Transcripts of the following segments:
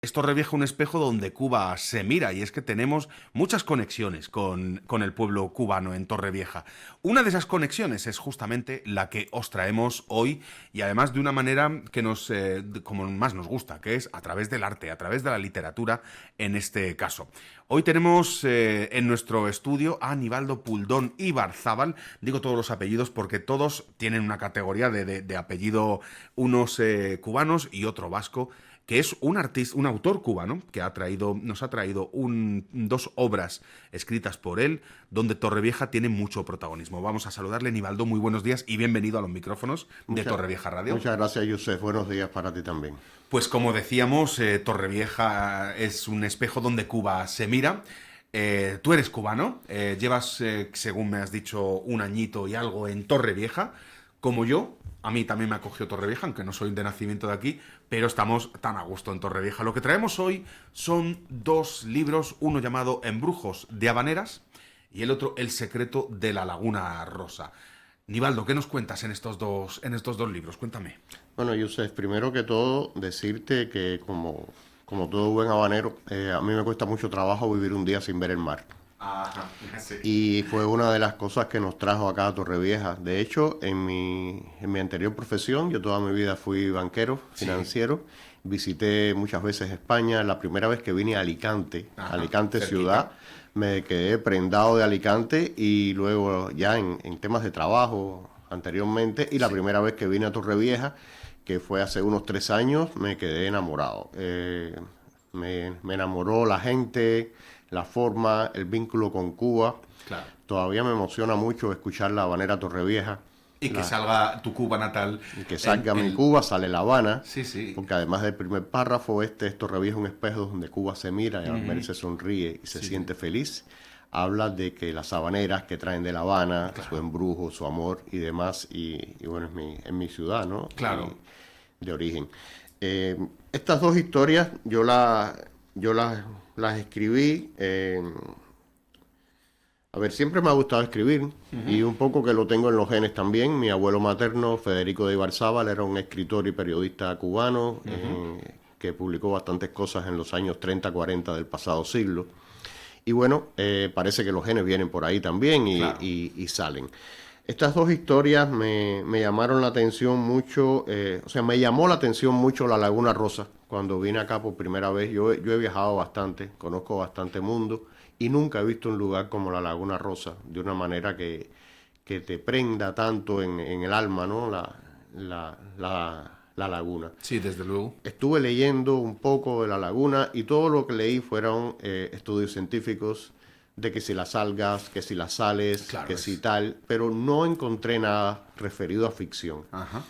Es Torrevieja un espejo donde Cuba se mira, y es que tenemos muchas conexiones con el pueblo cubano en Torrevieja. Una de esas conexiones es justamente la que os traemos hoy, y además de una manera que como más nos gusta, que es a través del arte, a través de la literatura en este caso. Hoy tenemos en nuestro estudio a Nivaldo Puldón Ibarzábal. Digo todos los apellidos porque todos tienen una categoría de apellido, unos cubanos y otro vasco, que es un artista, un autor cubano que nos ha traído dos obras escritas por él, donde Torrevieja tiene mucho protagonismo. Vamos a saludarle. Nivaldo, muy buenos días y bienvenido a los micrófonos de Torrevieja Radio. Muchas gracias, Josep. Buenos días para ti también. Pues como decíamos, Torrevieja es un espejo donde Cuba se mira. Tú eres cubano, llevas, según me has dicho, un añito y algo en Torrevieja, como yo. A mí también me acogió Torrevieja, aunque no soy de nacimiento de aquí, pero estamos tan a gusto en Torrevieja. Lo que traemos hoy son dos libros, uno llamado Embrujos de Habaneras y el otro El secreto de la Laguna Rosa. Nivaldo, ¿qué nos cuentas en estos dos libros? Cuéntame. Bueno, Josep, primero que todo, decirte que como todo buen habanero, a mí me cuesta mucho trabajo vivir un día sin ver el mar. Ajá, sí. Y fue una de las cosas que nos trajo acá a Torrevieja. De hecho, en mi anterior profesión, yo toda mi vida fui banquero, financiero. Sí. Visité muchas veces España. La primera vez que vine a Alicante, Ajá, Alicante cerquita. Ciudad, me quedé prendado de Alicante y luego ya en temas de trabajo anteriormente. Y la primera vez que vine a Torrevieja, que fue hace unos 3 años, me quedé enamorado. Me enamoró la gente, la forma, el vínculo con Cuba. Claro. Todavía me emociona mucho escuchar la habanera Torrevieja. Y que salga tu Cuba natal. Y que salga mi Cuba, sale La Habana. Sí, sí. Porque además del primer párrafo, es Torrevieja un espejo donde Cuba se mira y al ver se sonríe y se siente feliz. Habla de que las habaneras que traen de La Habana, claro, su embrujo, su amor y demás. Y bueno, es mi ciudad, ¿no? Claro. De origen. Estas dos historias yo las escribí. A ver, siempre me ha gustado escribir y un poco que lo tengo en los genes también. Mi abuelo materno, Federico de Ibarzábal, era un escritor y periodista cubano que publicó bastantes cosas en los años 30, 40 del pasado siglo. Y bueno, parece que los genes vienen por ahí también Claro. y salen. Estas dos historias me llamaron la atención mucho, me llamó la atención mucho la Laguna Rosa. Cuando vine acá por primera vez, yo he viajado bastante, conozco bastante mundo y nunca he visto un lugar como la Laguna Rosa, de una manera que te prenda tanto en el alma, ¿no? La laguna. Sí, desde luego. Estuve leyendo un poco de la laguna y todo lo que leí fueron estudios científicos, de que si las algas, que si las sales, claro, que si tal, pero no encontré nada referido a ficción. Ajá.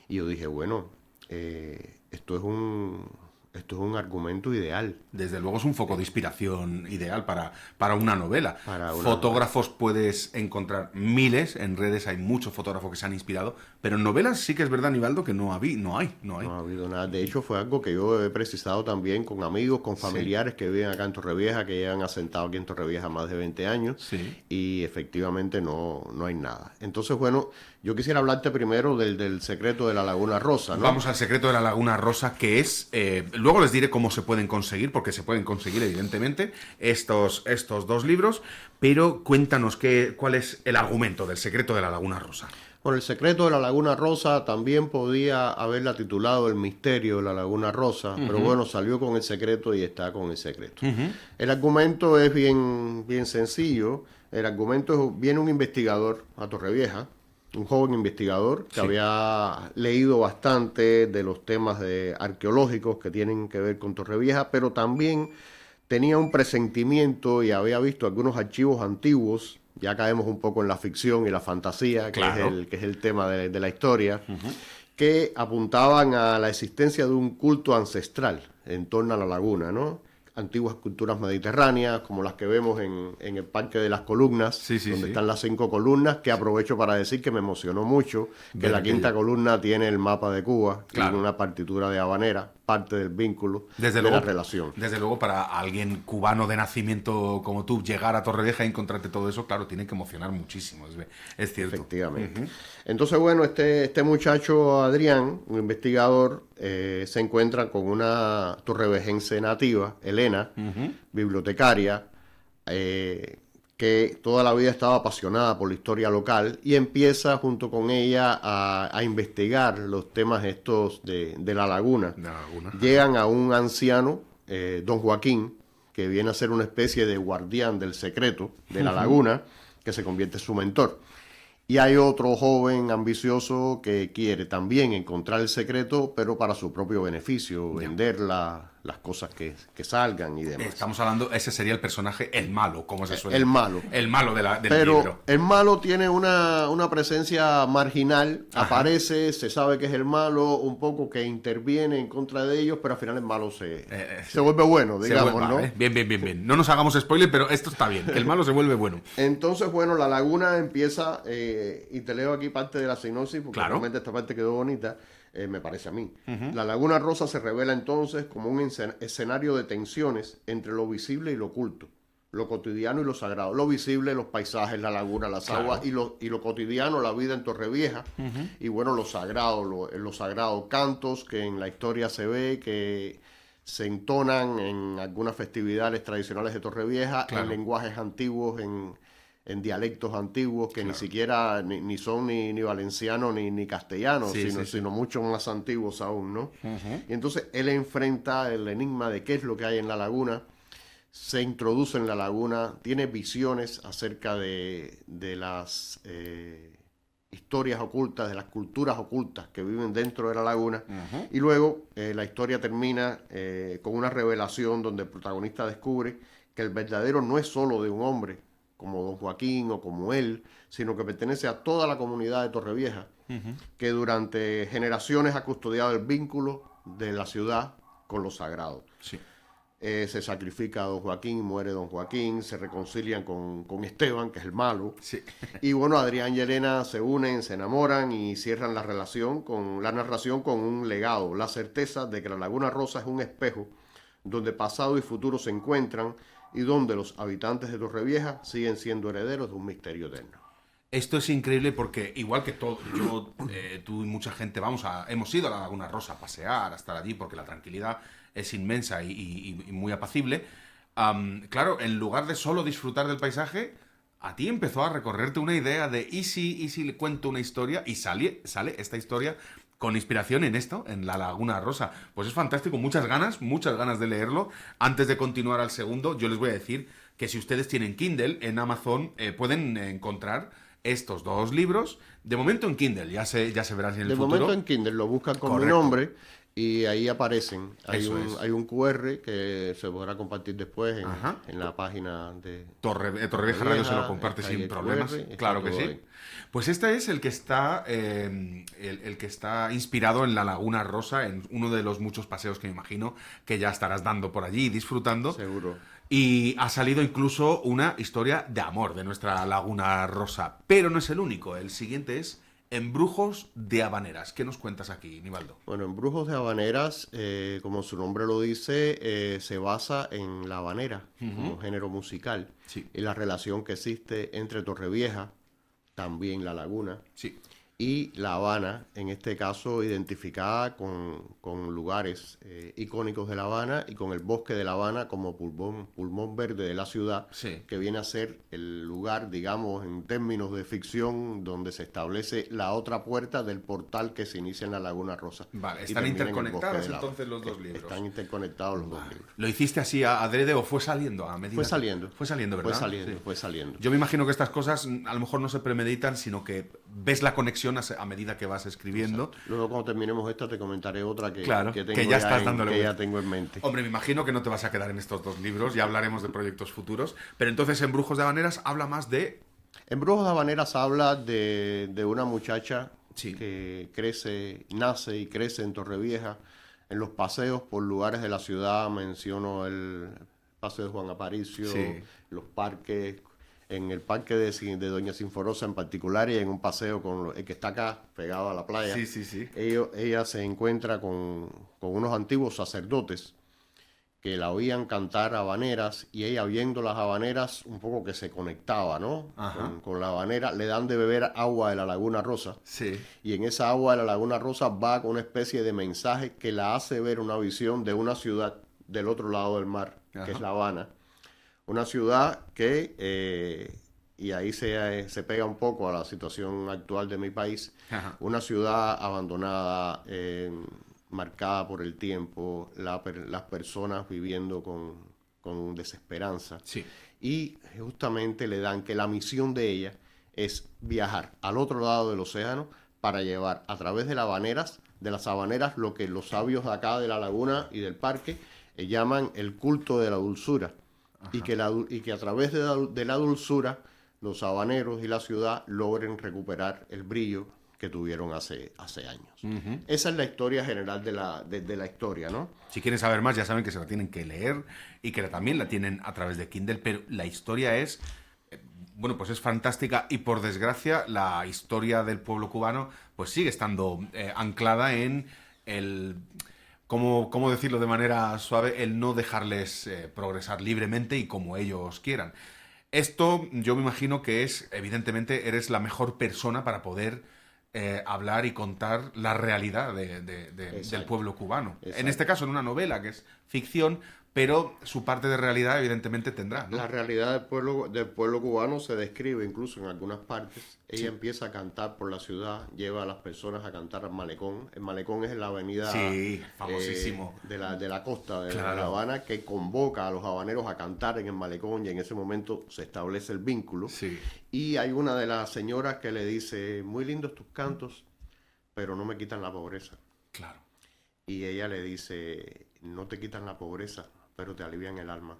Y yo dije, bueno, esto es un argumento ideal. Desde luego es un foco de inspiración ideal para una novela. Fotógrafos puedes encontrar miles, en redes hay muchos fotógrafos que se han inspirado, pero en novelas sí que es verdad, Nivaldo, que no hay. No ha habido nada. De hecho, fue algo que yo he precisado también con amigos, con familiares que viven acá en Torrevieja, que llevan asentado aquí en Torrevieja más de 20 años, sí, y efectivamente no hay nada. Entonces, bueno, yo quisiera hablarte primero del secreto de la Laguna Rosa, ¿no? Vamos al secreto de la Laguna Rosa, que es... luego les diré cómo se pueden conseguir, porque se pueden conseguir, evidentemente, estos dos libros, pero cuéntanos cuál es el argumento del secreto de la Laguna Rosa. Bueno, el secreto de la Laguna Rosa también podía haberla titulado El misterio de la Laguna Rosa, pero bueno, salió con el secreto y está con el secreto. El argumento es bien sencillo. El argumento es, viene un investigador a Torrevieja, un joven investigador que había leído bastante de los temas arqueológicos que tienen que ver con Torrevieja, pero también tenía un presentimiento y había visto algunos archivos antiguos. Ya caemos un poco en la ficción y la fantasía, claro, que es el tema de la historia, que apuntaban a la existencia de un culto ancestral en torno a la laguna, ¿no? Antiguas culturas mediterráneas, como las que vemos en el Parque de las Columnas, donde están las 5 columnas, que aprovecho para decir que me emocionó mucho, que la quinta columna tiene el mapa de Cuba, tiene una partitura de habanera, parte del vínculo Desde de luego, la relación. Desde luego, para alguien cubano de nacimiento como tú, llegar a Torrevieja y encontrarte todo eso, claro, tiene que emocionar muchísimo, es cierto. Efectivamente. Entonces, bueno, este muchacho Adrián, un investigador, se encuentra con una torrevejense nativa, Elena, bibliotecaria, que toda la vida estaba apasionada por la historia local y empieza junto con ella a investigar los temas estos de la laguna. Llegan a un anciano, don Joaquín, que viene a ser una especie de guardián del secreto de la laguna, que se convierte en su mentor. Y hay otro joven ambicioso que quiere también encontrar el secreto, pero para su propio beneficio, vender las cosas que salgan y demás. Estamos hablando, ese sería el personaje, el malo, como se suele El malo. El malo del pero libro. el malo tiene una presencia marginal, aparece, se sabe que es el malo, un poco que interviene en contra de ellos, pero al final el malo se vuelve bueno, digamos, ¿no? Bien. No nos hagamos spoiler, pero esto está bien, que el malo se vuelve bueno. Entonces, bueno, la laguna empieza, y te leo aquí parte de la sinopsis, porque realmente esta parte quedó bonita, me parece a mí. La Laguna Rosa se revela entonces como un escenario de tensiones entre lo visible y lo oculto, lo cotidiano y lo sagrado. Lo visible, los paisajes, la laguna, las aguas, y lo cotidiano, la vida en Torrevieja. Y bueno, lo sagrado, los sagrados cantos que en la historia se ve, que se entonan en algunas festividades tradicionales de Torrevieja, en lenguajes antiguos, en dialectos antiguos que ni siquiera ni son ni valencianos ni castellanos, sino mucho más antiguos aún, ¿no? Y entonces él enfrenta el enigma de qué es lo que hay en la laguna, se introduce en la laguna, tiene visiones acerca de las historias ocultas, de las culturas ocultas que viven dentro de la laguna, y luego la historia termina con una revelación donde el protagonista descubre que el verdadero no es solo de un hombre, como don Joaquín o como él, sino que pertenece a toda la comunidad de Torrevieja, que durante generaciones ha custodiado el vínculo de la ciudad con lo sagrado. Sí. Se sacrifica a don Joaquín, muere don Joaquín, se reconcilian con Esteban, que es el malo. Sí. Y bueno, Adrián y Elena se unen, se enamoran y cierran la narración con un legado, la certeza de que la Laguna Rosa es un espejo donde pasado y futuro se encuentran, y donde los habitantes de Torrevieja siguen siendo herederos de un misterio eterno. Esto es increíble porque, igual que todo, tú y mucha gente hemos ido a la Laguna Rosa a pasear, a estar allí, porque la tranquilidad es inmensa y muy apacible. Claro, en lugar de solo disfrutar del paisaje, a ti empezó a recorrerte una idea de ¿y si le cuento una historia? Y sale esta historia con inspiración en esto, en la Laguna Rosa. Pues es fantástico, muchas ganas de leerlo. Antes de continuar al segundo, yo les voy a decir que si ustedes tienen Kindle, en Amazon pueden encontrar estos dos libros. De momento en Kindle, ya se verán en el futuro. De momento en Kindle, lo buscan con mi nombre y ahí aparecen. Hay un QR que se podrá compartir después en la página de Torrevieja Radio, se lo comparte sin problemas. Claro que sí. Ahí. Pues este es el que está el que está inspirado en la Laguna Rosa, en uno de los muchos paseos que me imagino que ya estarás dando por allí y disfrutando. Seguro. Y ha salido incluso una historia de amor de nuestra Laguna Rosa. Pero no es el único. El siguiente es Embrujos de Habaneras. ¿Qué nos cuentas aquí, Nivaldo? Bueno, Embrujos de Habaneras, como su nombre lo dice, se basa en la habanera, como género musical. Sí. Y la relación que existe entre Torrevieja, también la laguna, sí, y La Habana, en este caso identificada con lugares icónicos de La Habana y con el bosque de La Habana como pulmón verde de la ciudad, sí, que viene a ser el lugar, digamos, en términos de ficción, donde se establece la otra puerta del portal que se inicia en la Laguna Rosa. Vale, están interconectados entonces los dos libros. Están interconectados los dos libros. ¿Lo hiciste así adrede o fue saliendo a medida? Fue saliendo. Fue saliendo, ¿verdad? Fue saliendo. Yo me imagino que estas cosas a lo mejor no se premeditan, sino que ves la conexión a medida que vas escribiendo. Exacto. Luego cuando terminemos esta te comentaré otra que tengo que ya estás dándole que ya tengo en mente. Hombre, me imagino que no te vas a quedar en estos dos libros, ya hablaremos de proyectos futuros, pero entonces Embrujos de Habaneras habla más de... Embrujos de Habaneras habla de una muchacha que nace y crece en Torrevieja. En los paseos por lugares de la ciudad menciono el paseo de Juan Aparicio, los parques, en el parque de Doña Sinforosa en particular y en un paseo con el que está acá pegado a la playa. Sí, sí, sí. Ella se encuentra con unos antiguos sacerdotes que la oían cantar habaneras y ella oyendo las habaneras un poco que se conectaba, ¿no? Con la habanera, le dan de beber agua de la Laguna Rosa. Sí. Y en esa agua de la Laguna Rosa va con una especie de mensaje que la hace ver una visión de una ciudad del otro lado del mar, que es La Habana. Una ciudad que, y ahí se pega un poco a la situación actual de mi país, una ciudad abandonada, marcada por el tiempo, las personas viviendo con desesperanza. Sí. Y justamente le dan que la misión de ella es viajar al otro lado del océano para llevar a través de las habaneras, lo que los sabios de acá de la laguna y del parque llaman el culto de la dulzura. Y que a través de la dulzura los habaneros y la ciudad logren recuperar el brillo que tuvieron hace años. Esa es la historia general de la historia, ¿no? Si quieren saber más, ya saben que se la tienen que leer y que también la tienen a través de Kindle, pero la historia es, bueno, pues es fantástica y por desgracia la historia del pueblo cubano pues sigue estando anclada en el... ¿Cómo decirlo de manera suave? El no dejarles progresar libremente y como ellos quieran. Esto yo me imagino que es, evidentemente, eres la mejor persona para poder hablar y contar la realidad del pueblo cubano. Exacto. En este caso, en una novela que es ficción, pero su parte de realidad evidentemente tendrá, ¿no? La realidad del pueblo cubano se describe incluso en algunas partes. Ella empieza a cantar por la ciudad, lleva a las personas a cantar al malecón. El malecón es la avenida famosísimo. De la costa de Claro. La Habana, que convoca a los habaneros a cantar en el malecón y en ese momento se establece el vínculo. Sí. Y hay una de las señoras que le dice, muy lindos tus cantos, pero no me quitan la pobreza. Claro. Y ella le dice, no te quitan la pobreza, pero te alivian el alma.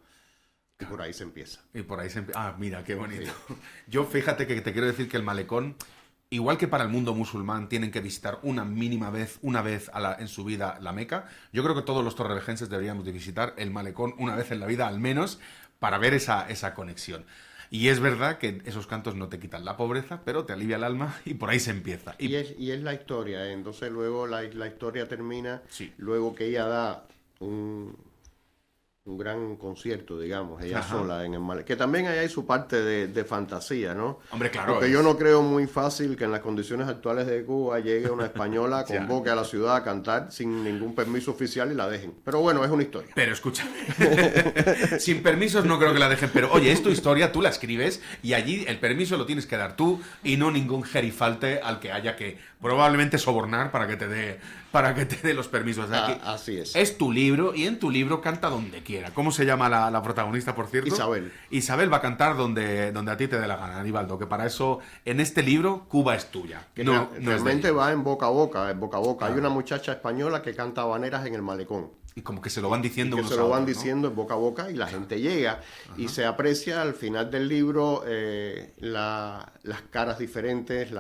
Y por ahí se empieza. Y por ahí se empieza. Ah, mira, qué bonito. Sí. Yo fíjate que te quiero decir que el malecón, igual que para el mundo musulmán tienen que visitar una vez en su vida la Meca, yo creo que todos los torrevejenses deberíamos de visitar el malecón una vez en la vida al menos para ver esa conexión. Y es verdad que esos cantos no te quitan la pobreza, pero te alivia el alma y por ahí se empieza. Y es la historia, ¿eh? Entonces luego la historia termina, sí. Luego que ella da un gran concierto, digamos, ella sola en el malecón. Que también ahí hay su parte de fantasía, ¿no? Hombre, claro. Porque yo no creo muy fácil que en las condiciones actuales de Cuba llegue una española, convoque a la ciudad a cantar sin ningún permiso oficial y la dejen. Pero bueno, es una historia. Pero escúchame, sin permisos no creo que la dejen, pero oye, es tu historia, tú la escribes y allí el permiso lo tienes que dar tú y no ningún gerifalte al que haya que probablemente sobornar para que te dé los permisos. O sea, así es. Es tu libro y en tu libro canta donde quiera. ¿Cómo se llama la protagonista, por cierto? Isabel. Isabel va a cantar donde a ti te dé la gana, Aníbaldo, que para eso, en este libro, Cuba es tuya. Que realmente va en boca a boca, Claro. Hay una muchacha española que canta habaneras en el malecón. Y como que se lo van diciendo que se lo van diciendo en boca a boca y la gente llega. Y se aprecia al final del libro las caras diferentes,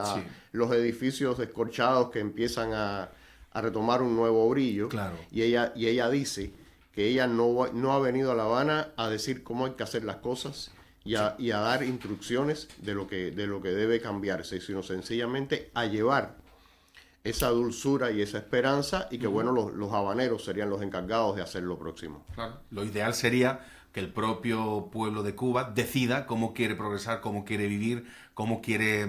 los edificios descorchados que empiezan a retomar un nuevo brillo. Claro. Y ella dice que ella no ha venido a La Habana a decir cómo hay que hacer las cosas y a dar instrucciones de lo que debe cambiarse, sino sencillamente a llevar esa dulzura y esa esperanza y que bueno, los habaneros serían los encargados de hacer lo próximo. Claro. Lo ideal sería que el propio pueblo de Cuba decida cómo quiere progresar, cómo quiere vivir, cómo quiere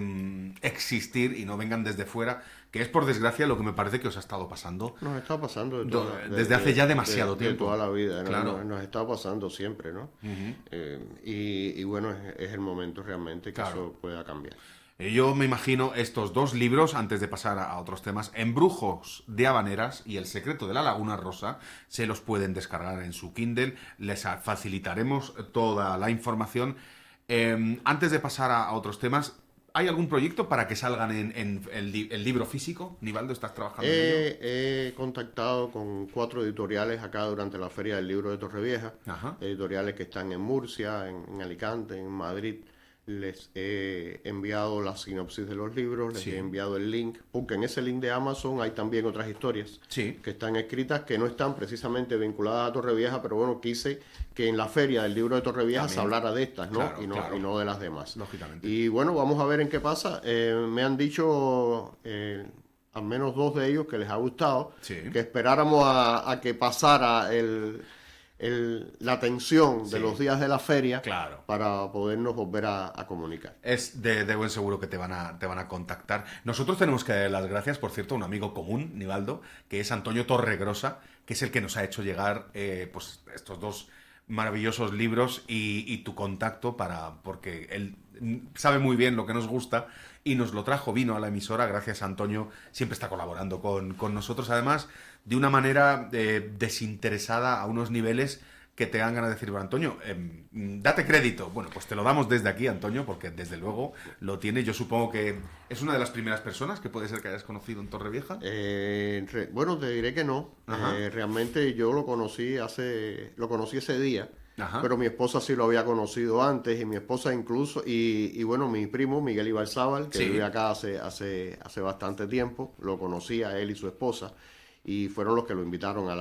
existir y no vengan desde fuera, que es por desgracia lo que me parece que os ha estado pasando. Nos está pasando desde hace ya demasiado tiempo. De toda la vida, claro. Nos está pasando siempre, ¿no? Y bueno, es el momento realmente que eso pueda cambiar. Yo me imagino estos dos libros, antes de pasar a otros temas, Embrujos de Habaneras y El secreto de la Laguna Rosa, se los pueden descargar en su Kindle, les facilitaremos toda la información. Antes de pasar a otros temas, ¿hay algún proyecto para que salgan en el libro físico? Nivaldo, ¿estás trabajando en ello? He contactado con 4 editoriales acá durante la Feria del Libro de Torrevieja, editoriales que están en Murcia, en Alicante, en Madrid. les he enviado la sinopsis de los libros, les Sí. he enviado el link, porque en ese link de Amazon hay también otras historias Sí. que están escritas que no están precisamente vinculadas a Torrevieja, pero bueno, quise que en la feria del libro de Torrevieja se También. hablara de estas, ¿no? Claro, y no, claro. y no de las demás. Lógicamente. Y bueno, vamos a ver en qué pasa. Me han dicho al menos 2 de ellos que les ha gustado, Sí. que esperáramos a que pasara la tensión Sí. de los días de la feria, Claro. para podernos volver a comunicar. Es de buen seguro que te van a contactar. Nosotros tenemos que dar las gracias, por cierto, a un amigo común, Nivaldo, que es Antonio Torregrosa, que es el que nos ha hecho llegar pues estos 2 maravillosos libros y tu contacto porque él sabe muy bien lo que nos gusta y nos lo trajo, vino a la emisora. Gracias a Antonio, siempre está colaborando con nosotros, además de una manera desinteresada, a unos niveles que te dan ganas de decir, bueno, Antonio, date crédito. Bueno, pues te lo damos desde aquí, Antonio, porque desde luego lo tiene. Yo supongo que es una de las primeras personas que puede ser que hayas conocido en Torrevieja. Bueno, te diré que no. Ajá. Realmente yo lo conocí ese día, Ajá. pero mi esposa sí lo había conocido antes, y mi esposa incluso, y bueno, mi primo Miguel Ibarzábal, que Sí. vive acá hace bastante tiempo, lo conocía a él y su esposa, y fueron los que lo invitaron a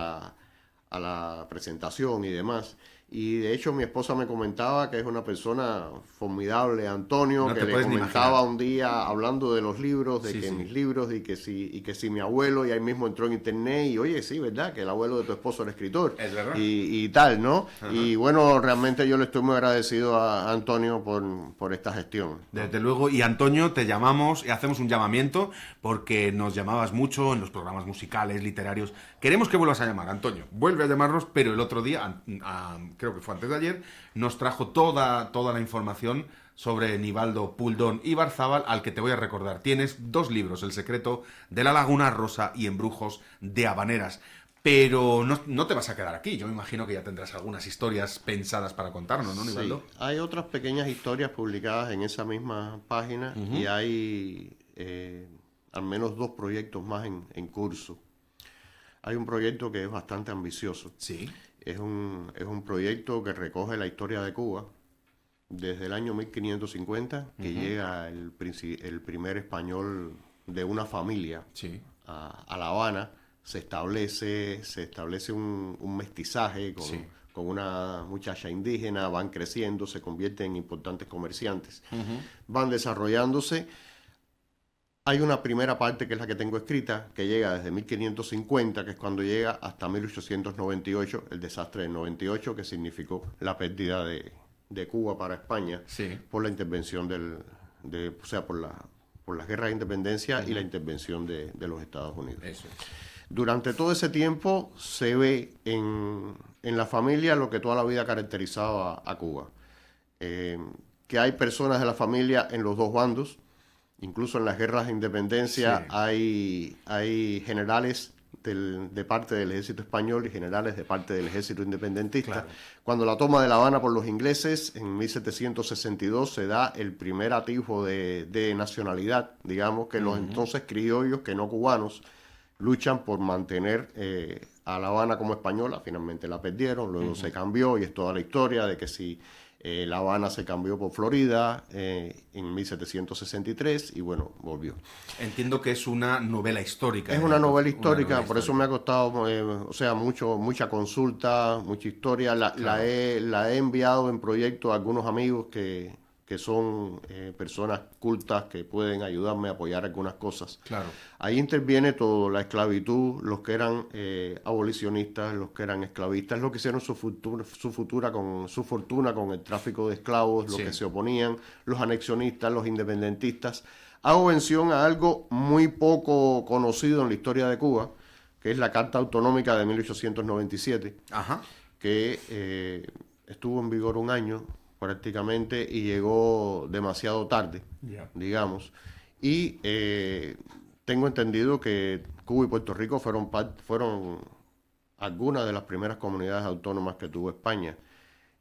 la presentación y demás. Y de hecho mi esposa me comentaba que es una persona formidable, Antonio, No que te le puedes ni comentaba imaginar. un día hablando de los libros, de Sí, que sí. mis libros, y que si mi abuelo, y ahí mismo entró en internet y oye, sí, ¿verdad? Que el abuelo de tu esposo era escritor. Es verdad. Y tal, ¿no? Ajá. Y bueno, realmente yo le estoy muy agradecido a Antonio por esta gestión. Desde luego, y Antonio, te llamamos y hacemos un llamamiento porque nos llamabas mucho en los programas musicales, literarios. Queremos que vuelvas a llamar, Antonio. Vuelve a llamarnos, pero el otro día, creo que fue antes de ayer, nos trajo toda la información sobre Nivaldo Puldón Ibarzábal, al que te voy a recordar. Tienes 2 libros, El secreto de la Laguna Rosa y Embrujos de Habaneras. Pero no te vas a quedar aquí. Yo me imagino que ya tendrás algunas historias pensadas para contarnos, ¿no, Nivaldo? Sí, hay otras pequeñas historias publicadas en esa misma página, y hay al menos 2 proyectos más en curso. Hay un proyecto que es bastante ambicioso. Sí. Es un proyecto que recoge la historia de Cuba desde el año 1550, que llega el primer español de una familia Sí. a La Habana. Se establece un mestizaje Sí. con una muchacha indígena, van creciendo, se convierten en importantes comerciantes, van desarrollándose. Hay una primera parte que es la que tengo escrita, que llega desde 1550, que es cuando llega, hasta 1898, el desastre del 98, que significó la pérdida de Cuba para España, Sí. por la intervención o sea, por las guerras de independencia y la intervención de los Estados Unidos. Eso. Durante todo ese tiempo se ve en la familia lo que toda la vida ha caracterizado a Cuba. Que hay personas de la familia en los 2 bandos. Incluso en las guerras de independencia Sí. hay generales de parte del ejército español y generales de parte del ejército independentista. Claro. Cuando la toma de La Habana por los ingleses, en 1762, se da el primer atisbo de nacionalidad, digamos, que los entonces criollos, que no cubanos, luchan por mantener a La Habana como española. Finalmente la perdieron, luego se cambió, y es toda la historia de que si La Habana se cambió por Florida en 1763, y bueno, volvió. Entiendo que es una novela histórica. Es una novela histórica, novela por eso me ha costado, mucha consulta, mucha historia. La he enviado en proyecto a algunos amigos que son personas cultas que pueden ayudarme a apoyar algunas cosas. Claro. Ahí interviene todo: la esclavitud, los que eran abolicionistas, los que eran esclavistas, los que hicieron su fortuna con el tráfico de esclavos, los Sí. que se oponían, los anexionistas, los independentistas. Hago mención a algo muy poco conocido en la historia de Cuba, que es la Carta Autonómica de 1897, Ajá. que estuvo en vigor un año prácticamente y llegó demasiado tarde, digamos. Y tengo entendido que Cuba y Puerto Rico fueron algunas de las primeras comunidades autónomas que tuvo España,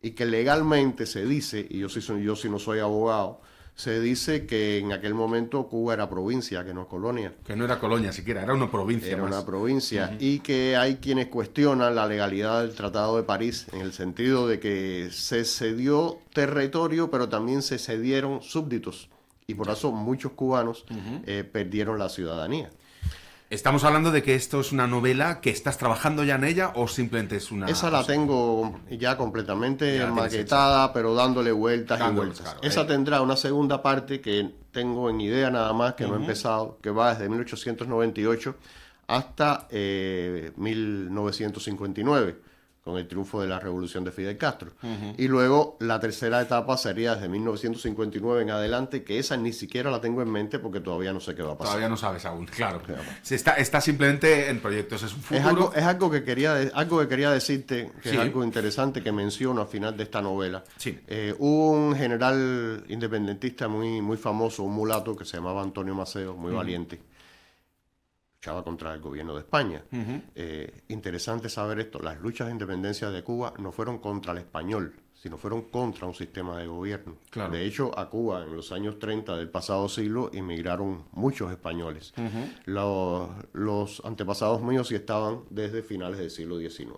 y que legalmente se dice, y yo sí no soy abogado, Se dice que en aquel momento Cuba era provincia, que no colonia. Que no era colonia siquiera, era una provincia Era más. una provincia. Y que hay quienes cuestionan la legalidad del Tratado de París, en el sentido de que se cedió territorio, pero también se cedieron súbditos. Y por eso muchos cubanos perdieron la ciudadanía. ¿Estamos hablando de que esto es una novela que estás trabajando ya en ella o simplemente es una...? Esa la tengo ya completamente Ya la tienes maquetada, pero dándole vueltas y Dándole, vueltas. claro, Esa tendrá una segunda parte que tengo en idea nada más, que no he empezado, que va desde 1898 hasta 1959, con el triunfo de la revolución de Fidel Castro. Y luego la tercera etapa sería desde 1959 en adelante, que esa ni siquiera la tengo en mente porque todavía no sé qué va a pasar. Todavía no sabes aún, claro. Se está simplemente en proyectos, es un Es futuro... algo que quería decirte, que Sí. es algo interesante que menciono al final de esta novela. Sí. Hubo un general independentista muy famoso, un mulato, que se llamaba Antonio Maceo, muy valiente. Luchaba contra el gobierno de España. Interesante saber esto, las luchas de independencia de Cuba no fueron contra el español, sino fueron contra un sistema de gobierno. Claro. De hecho, a Cuba en los años 30 del pasado siglo inmigraron muchos españoles. Los antepasados míos sí estaban desde finales del siglo XIX.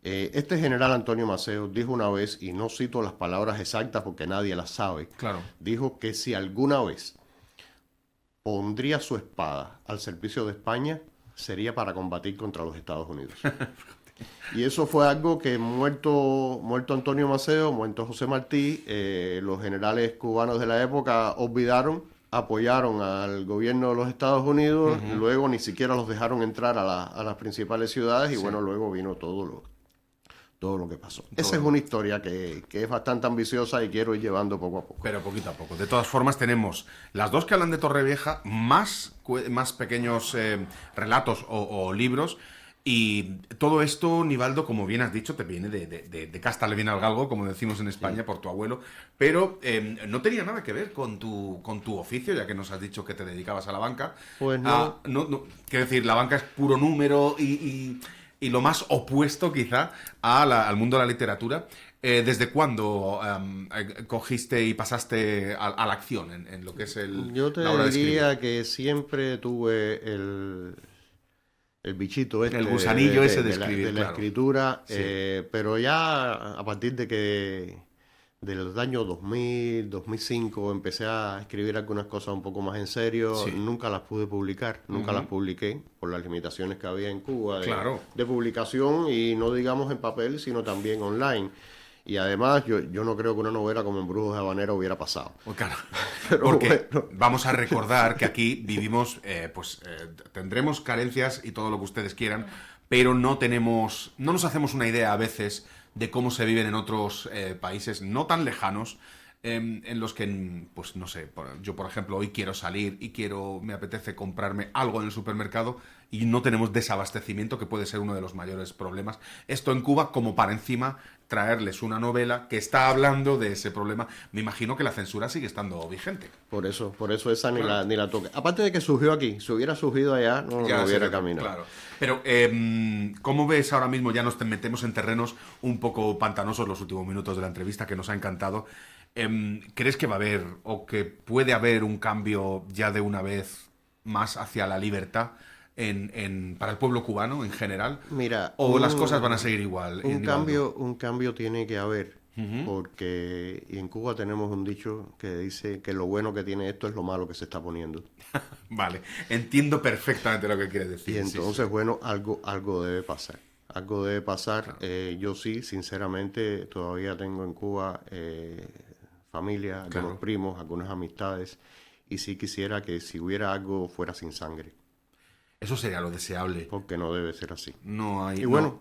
Este general Antonio Maceo dijo una vez, y no cito las palabras exactas porque nadie las sabe, Claro. dijo que si alguna vez pondría su espada al servicio de España, sería para combatir contra los Estados Unidos. Y eso fue algo que muerto Antonio Maceo, muerto José Martí, los generales cubanos de la época olvidaron, apoyaron al gobierno de los Estados Unidos, luego ni siquiera los dejaron entrar a las principales ciudades y bueno, luego vino todo lo que pasó. Esa es una historia que es bastante ambiciosa y quiero ir llevando poco a poco. Pero poquito a poco. De todas formas, tenemos las dos que hablan de Torrevieja, más pequeños relatos o libros. Y todo esto, Nivaldo, como bien has dicho, te viene de casta le viene al galgo, como decimos en España, por tu abuelo. Pero no tenía nada que ver con tu oficio, ya que nos has dicho que te dedicabas a la banca. Pues no. Quiero decir, la banca es puro número y lo más opuesto quizá al mundo de la literatura. ¿Desde cuándo cogiste y pasaste a la acción en lo que es Yo te la hora de escribir? diría que siempre tuve el bichito este El gusanillo ese de escribir, la claro. escritura, Sí. pero ya a partir de los años 2000, 2005 empecé a escribir algunas cosas un poco más en serio. Sí. Nunca las pude publicar, nunca las publiqué por las limitaciones que había en Cuba Claro. de publicación, y no digamos en papel, sino también online. Y además yo no creo que una novela como Embrujos de Habanera hubiera pasado. Pues claro, Pero porque bueno. vamos a recordar que aquí vivimos, tendremos carencias y todo lo que ustedes quieran, pero no nos hacemos una idea a veces de cómo se viven en otros países no tan lejanos, en los que, pues no sé, yo por ejemplo hoy quiero salir y me apetece comprarme algo en el supermercado y no tenemos desabastecimiento, que puede ser uno de los mayores problemas. Esto en Cuba, como para encima traerles una novela que está hablando de ese problema. Me imagino que la censura sigue estando vigente. Por eso esa ni la toque. Aparte de que surgió aquí, si hubiera surgido allá, no hubiera caminado. Claro. Pero, ¿cómo ves ahora mismo? Ya nos metemos en terrenos un poco pantanosos los últimos minutos de la entrevista, que nos ha encantado. ¿Crees que va a haber o que puede haber un cambio ya de una vez más hacia la libertad para el pueblo cubano en general? Mira, ¿O las cosas van a seguir igual? Un cambio tiene que haber, porque y en Cuba tenemos un dicho que dice que lo bueno que tiene esto es lo malo que se está poniendo. Vale, entiendo perfectamente lo que quieres decir. Y entonces, bueno, algo debe pasar. Algo debe pasar. Claro. Yo sí, sinceramente, todavía tengo en Cuba familia, algunos primos, algunas amistades, y sí quisiera que si hubiera algo fuera sin sangre. Eso sería lo deseable. Porque no debe ser así. No hay... Y bueno,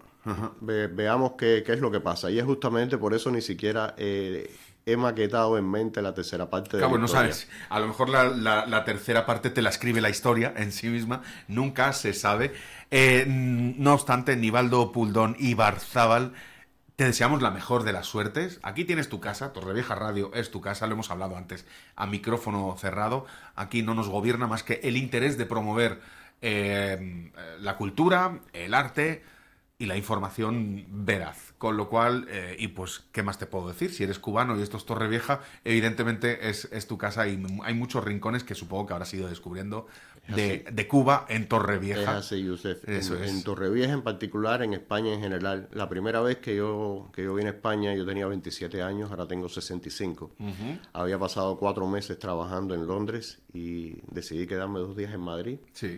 veamos qué es lo que pasa. Y es justamente por eso ni siquiera he maquetado en mente la tercera parte de la no historia. sabes. A lo mejor la tercera parte te la escribe la historia en sí misma. Nunca se sabe. No obstante, Nivaldo Puldón Ibarzábal, te deseamos la mejor de las suertes. Aquí tienes tu casa, Torrevieja Radio es tu casa, lo hemos hablado antes, a micrófono cerrado. Aquí no nos gobierna más que el interés de promover la cultura, el arte y la información veraz. Con lo cual, y pues, ¿qué más te puedo decir? Si eres cubano y esto es Torrevieja, evidentemente es tu casa y hay muchos rincones que supongo que habrás ido descubriendo de Cuba en Torrevieja. Es así, Yusef. Eso es. En Torrevieja en particular, en España en general. La primera vez que yo vine a España, yo tenía 27 años, ahora tengo 65. Había pasado 4 meses trabajando en Londres y decidí quedarme 2 días en Madrid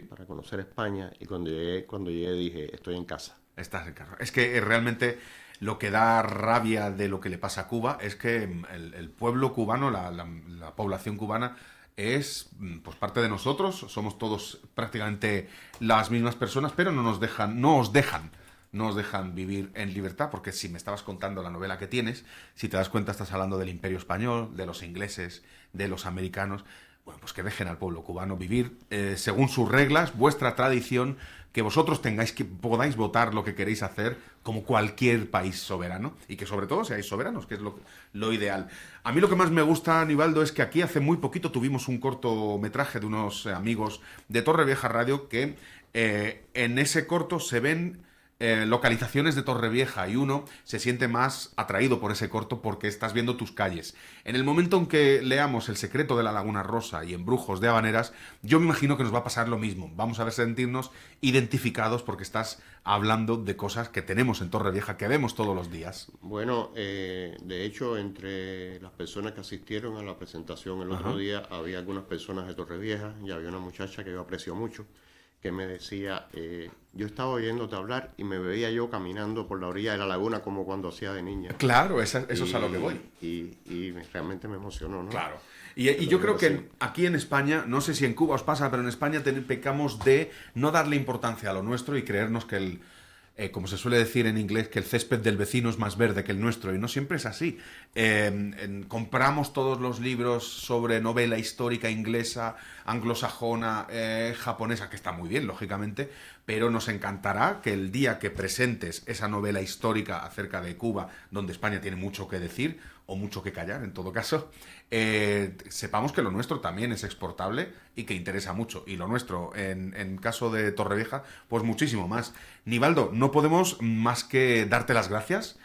para conocer España. Y cuando llegué dije, estoy en casa. Estás en casa. Es que realmente lo que da rabia de lo que le pasa a Cuba es que el pueblo cubano, la población cubana, es pues parte de nosotros, somos todos prácticamente las mismas personas, pero no nos dejan vivir en libertad, porque si me estabas contando la novela que tienes, si te das cuenta estás hablando del Imperio Español, de los ingleses, de los americanos. Bueno, pues que dejen al pueblo cubano vivir según sus reglas, vuestra tradición, que vosotros podáis votar lo que queréis hacer como cualquier país soberano y que sobre todo seáis soberanos, que es lo ideal. A mí lo que más me gusta, Nivaldo, es que aquí hace muy poquito tuvimos un cortometraje de unos amigos de Torrevieja Radio que en ese corto se ven localizaciones de Torrevieja y uno se siente más atraído por ese corto porque estás viendo tus calles. En el momento en que leamos El secreto de la Laguna Rosa y Embrujos de Habaneras, yo me imagino que nos va a pasar lo mismo. Vamos a sentirnos identificados porque estás hablando de cosas que tenemos en Torrevieja, que vemos todos los días. Bueno, de hecho, entre las personas que asistieron a la presentación el otro día, había algunas personas de Torrevieja y había una muchacha que yo aprecio mucho, que me decía, yo estaba oyéndote hablar y me veía yo caminando por la orilla de la laguna como cuando hacía de niña. Claro, eso es a lo que voy. Y realmente me emocionó, ¿no? Claro. Y yo creo que aquí en España, no sé si en Cuba os pasa, pero en España pecamos de no darle importancia a lo nuestro y creernos que como se suele decir en inglés, que el césped del vecino es más verde que el nuestro, y no siempre es así. Compramos todos los libros sobre novela histórica inglesa, anglosajona, japonesa, que está muy bien, lógicamente, pero nos encantará que el día que presentes esa novela histórica acerca de Cuba, donde España tiene mucho que decir, o mucho que callar, en todo caso, sepamos que lo nuestro también es exportable y que interesa mucho. Y lo nuestro, en caso de Torrevieja, pues muchísimo más. Nivaldo, no podemos más que darte las gracias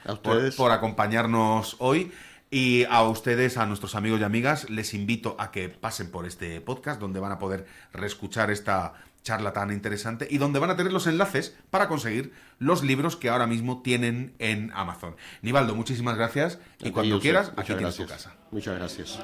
por acompañarnos hoy. Y a ustedes, a nuestros amigos y amigas, les invito a que pasen por este podcast, donde van a poder reescuchar esta charla tan interesante y donde van a tener los enlaces para conseguir los libros que ahora mismo tienen en Amazon. Nivaldo, muchísimas gracias y cuando quieras, aquí tienes tu casa. Muchas gracias.